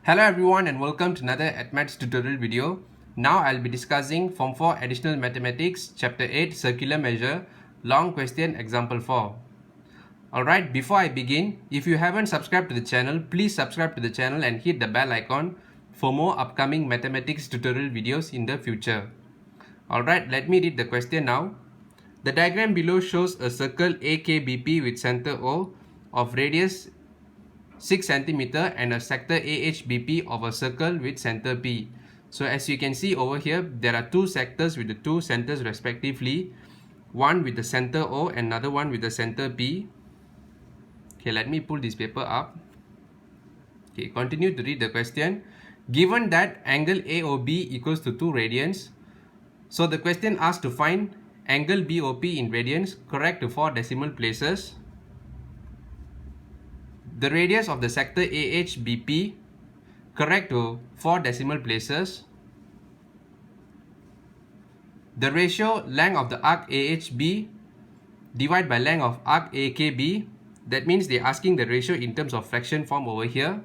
Hello everyone and welcome to another Maths tutorial video. Now I'll be discussing Form 4 Additional Mathematics Chapter 8 Circular Measure Long Question Example 4. Alright, before I begin, if you haven't subscribed to the channel, please subscribe to the channel and hit the bell icon for more upcoming mathematics tutorial videos in the future. Alright, let me read the question now. The diagram below shows a circle AKBP with center O of radius 6 cm and a sector AHBP of a circle with center P. So as you can see over here, there are two sectors with the two centers respectively, one with the center O and another one with the center P. Okay, let me pull this paper up. Okay, continue to read the question. Given that angle AOB equals to 2 radians, so the question asks to find angle BOP in radians, correct to 4 decimal places. The radius of the sector AHBP, correct to 4 decimal places. The ratio length of the arc AHB divided by length of arc AKB. That means they're asking the ratio in terms of fraction form over here.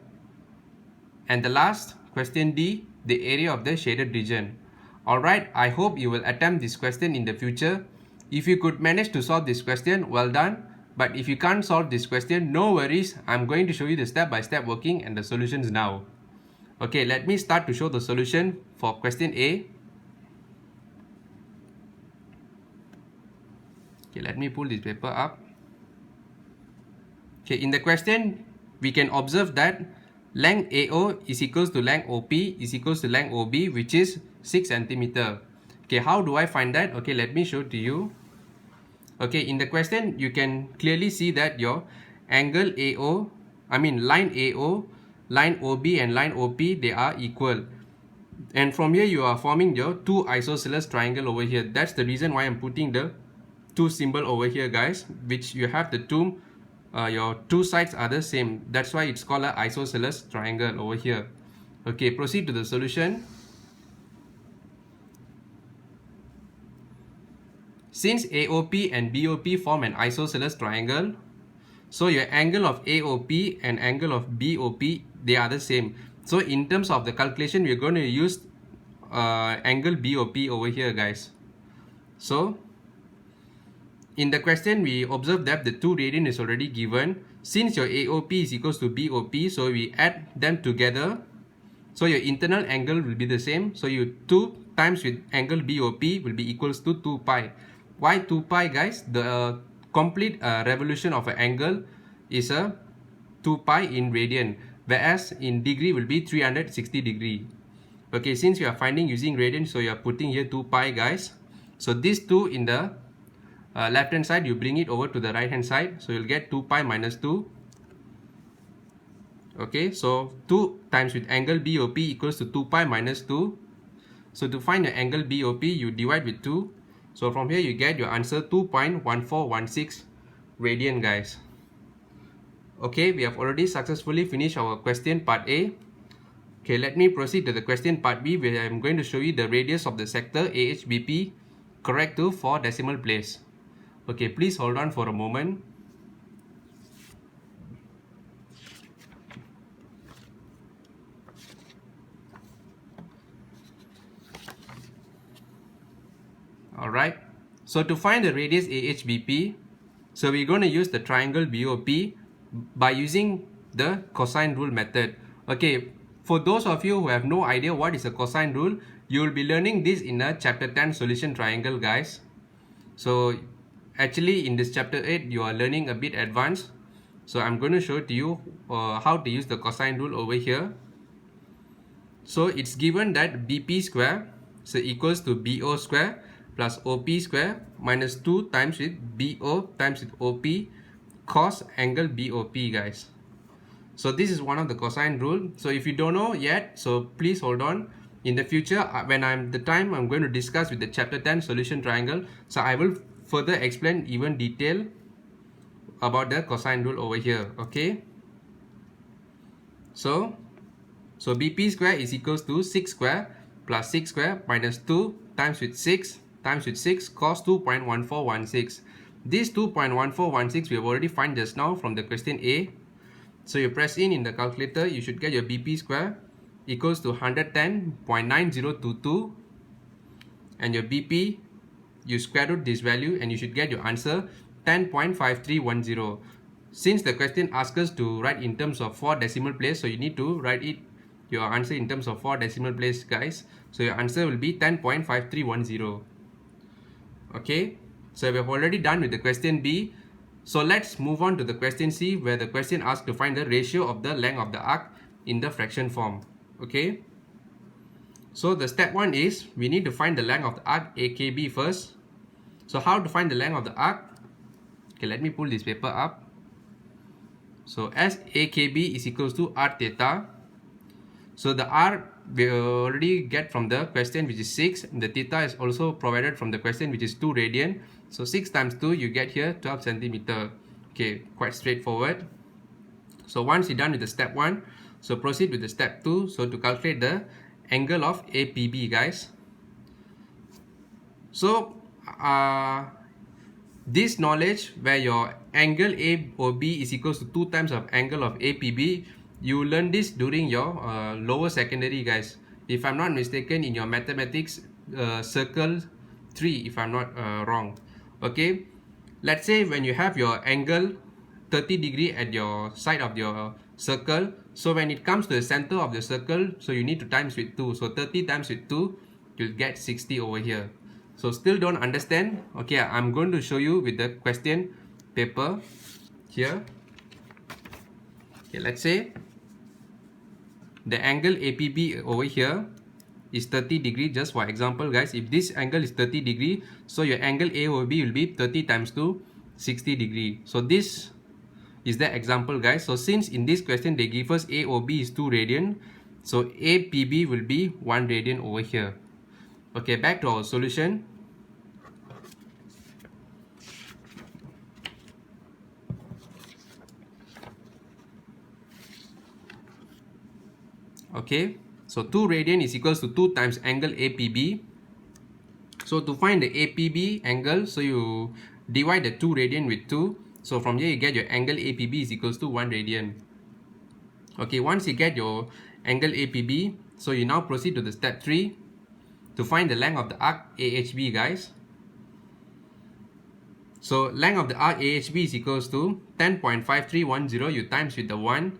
And the last, question D, the area of the shaded region. Alright, I hope you will attempt this question in the future. If you could manage to solve this question, well done. But if you can't solve this question, no worries. I'm going to show you the step-by-step working and the solutions now. Okay, let me start to show the solution for question A. Okay, let me pull this paper up. Okay, in the question, we can observe that length AO is equals to length OP is equals to length OB, which is 6 cm. Okay, how do I find that? Okay, let me show to you. Okay, in the question, you can clearly see that your angle line AO, line OB and line OP, they are equal. And from here, you are forming your two isosceles triangle over here. That's the reason why I'm putting the two symbol over here, guys, which you have the two, your two sides are the same. That's why it's called an isosceles triangle over here. Okay, proceed to the solution. Since AOP and BOP form an isosceles triangle, so your angle of AOP and angle of BOP, they are the same. So in terms of the calculation, we're going to use angle BOP over here, guys. So in the question, we observe that the 2 radian is already given. Since your AOP is equals to BOP, so we add them together. So your internal angle will be the same. So you 2 times with angle BOP will be equals to 2 pi. Why 2 pi, guys? The complete revolution of an angle is a 2 pi in radian, whereas in degree will be 360 degree. Okay, since you are finding using radian, so you are putting here 2 pi, guys. So this 2 in the left hand side, you bring it over to the right hand side, so you'll get 2 pi minus 2. Okay, so 2 times with angle BOP equals to 2 pi minus 2. So to find the angle BOP, you divide with 2. So from here you get your answer 2.1416 radian, guys. Okay, we have already successfully finished our question part A. Okay, let me proceed to the question part B, where I'm going to show you the radius of the sector AHBP, correct to 4 decimal place. Okay, please hold on for a moment. Alright, so to find the radius AHBP, so we're going to use the triangle BOP by using the cosine rule method. Okay, for those of you who have no idea what is a cosine rule, you will be learning this in a chapter 10 solution triangle, guys. So actually in this chapter 8, you are learning a bit advanced. So I'm going to show to you how to use the cosine rule over here. So it's given that BP square so equals to BO square plus OP square minus 2 times with BO times with OP cos angle BOP, guys. So this is one of the cosine rule. So if you don't know yet, so please hold on. In the future, when I'm going to discuss with the chapter 10 solution triangle, so I will further explain even detail about the cosine rule over here. Okay, so BP square is equals to 6 square plus 6 square minus 2 times with 6 times with 6 cos 2.1416. This 2.1416 we have already find just now from the question A. So you press in the calculator, you should get your BP square. equals to 110.9022, and your BP, you square root this value and you should get your answer 10.5310. Since the question asks us to write in terms of 4 decimal place, so you need to write your answer in terms of 4 decimal place, guys. So your answer will be 10.5310. Okay, so we have already done with the question B. So let's move on to the question C, where the question asks to find the ratio of the length of the arc in the fraction form. Okay, so the step 1 is we need to find the length of the arc AKB first. So how to find the length of the arc? Okay, let me pull this paper up. So as AKB is equals to R theta. So the R we already get from the question, which is 6. The theta is also provided from the question, which is 2 radian. So 6 times 2, you get here 12 centimeter. Okay, quite straightforward. So once you're done with the step 1, so proceed with the step 2. So to calculate the angle of APB, guys. So this knowledge where your angle AOB is equals to 2 times of angle of APB, you learn this during your lower secondary, guys. If I'm not mistaken, in your mathematics circle 3, if I'm not wrong. Okay, let's say when you have your angle 30 degree at your side of your circle, so when it comes to the center of the circle, so you need to times with 2. So 30 times with 2, you'll get 60 over here. So still don't understand? Okay, I'm going to show you with the question paper here. Okay, let's say the angle APB over here is 30 degree, just for example, guys. If this angle is 30 degree, so your angle AOB will be 30 times 2, 60 degree. So this is the example, guys. So since in this question they give us AOB is 2 radian, so APB will be 1 radian over here. Okay, back to our solution. Okay, so 2 radian is equals to 2 times angle APB. So to find the APB angle, so you divide the 2 radian with 2. So from here you get your angle APB is equals to 1 radian. Okay, once you get your angle APB, so you now proceed to the step 3 to find the length of the arc AHB, guys. So length of the arc AHB is equals to 10.5310, you times with the 1.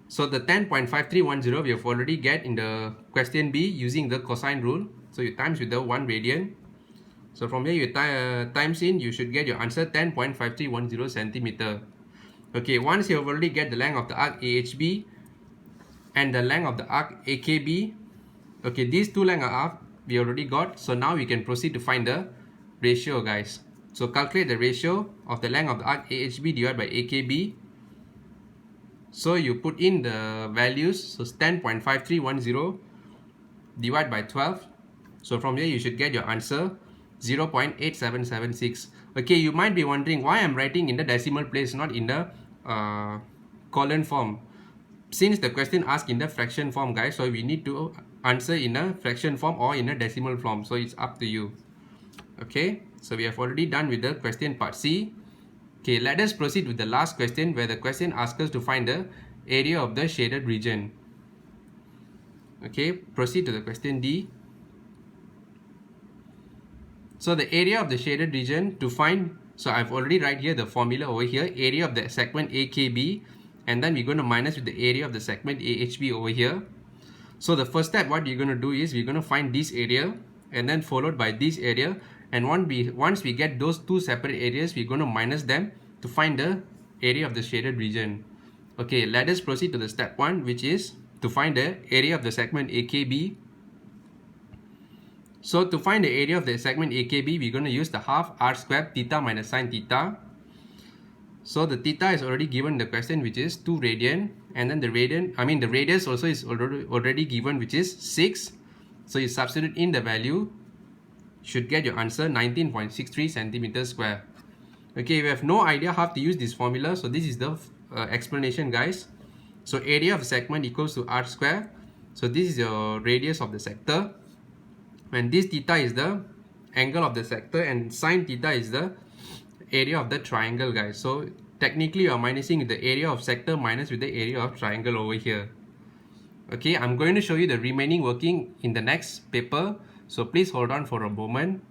So the 10.5310 we have already get in the question B using the cosine rule. So you times with the 1 radian. So from here you times in, you should get your answer 10.5310 centimeter. Okay, once you have already get the length of the arc AHB and the length of the arc AKB, okay, these two lengths of arc we already got. So now we can proceed to find the ratio, guys. So calculate the ratio of the length of the arc AHB divided by AKB. So you put in the values, so 10.5310 divided by 12. So from here you should get your answer 0.8776. Okay, you might be wondering why I'm writing in the decimal place, not in the colon form. Since the question asked in the fraction form, guys, so we need to answer in a fraction form or in a decimal form. So it's up to you. Okay, so we have already done with the question part C. Okay, let us proceed with the last question, where the question asks us to find the area of the shaded region. Okay, proceed to the question D. So the area of the shaded region to find, so I've already write here the formula over here, area of the segment AKB, and then we're going to minus with the area of the segment AHB over here. So the first step, what we're going to do is we're going to find this area and then followed by this area. And once we get those two separate areas, we're going to minus them to find the area of the shaded region. Okay, let us proceed to the step 1, which is to find the area of the segment AKB. So to find the area of the segment AKB, we're going to use the half r squared theta minus sine theta. So the theta is already given in the question, which is 2 radian, and then the radius also is already given, which is 6. So you substitute in the value, should get your answer 19.63 centimeters square. Okay, we have no idea how to use this formula, so this is the explanation, guys. So area of the segment equals to r square. So this is your radius of the sector, and this theta is the angle of the sector, and sine theta is the area of the triangle, guys. So technically you are minusing the area of sector minus with the area of triangle over here. Okay, I'm going to show you the remaining working in the next paper, so please hold on for a moment.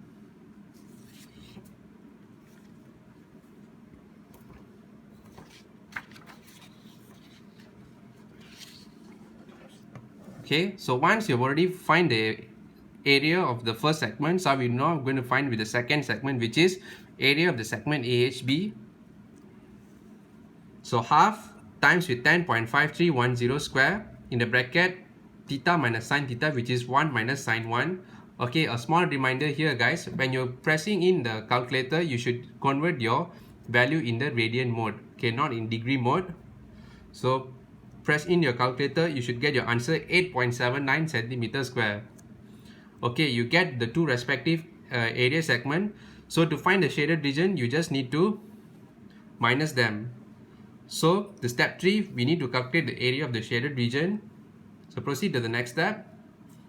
Okay, so once you've already find the area of the first segment, so we know I'm going to find with the second segment, which is area of the segment AHB. So half times with 10.5310 square in the bracket theta minus sine theta, which is 1 minus sine 1. Okay, a small reminder here guys, when you're pressing in the calculator, you should convert your value in the radian mode, okay, not in degree mode. So press in your calculator, you should get your answer 8.79 centimeter square. Okay, you get the two respective area segment. So to find the shaded region, you just need to minus them. So the step 3, we need to calculate the area of the shaded region. So proceed to the next step.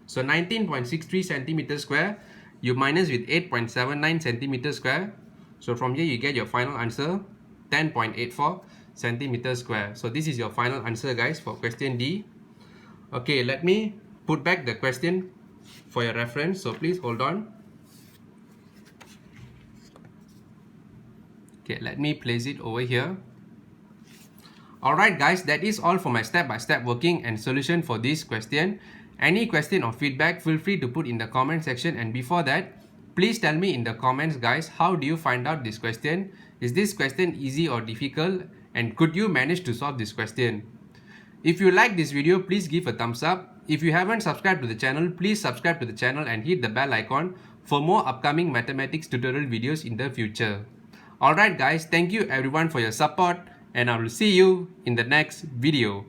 So 19.63 centimeter square, you minus with 8.79 centimeter square. So from here you get your final answer 10.84 centimeter square. So this is your final answer guys for question D. Okay, let me put back the question for your reference, so please hold on. Okay, let me place it over here. Alright guys, that is all for my step-by-step working and solution for this question. Any question or feedback, feel free to put in the comment section, and before that, please tell me in the comments guys, how do you find out this question? Is this question easy or difficult, and could you manage to solve this question? If you like this video, please give a thumbs up. If you haven't subscribed to the channel, please subscribe to the channel and hit the bell icon for more upcoming mathematics tutorial videos in the future. Alright guys, thank you everyone for your support, and I will see you in the next video.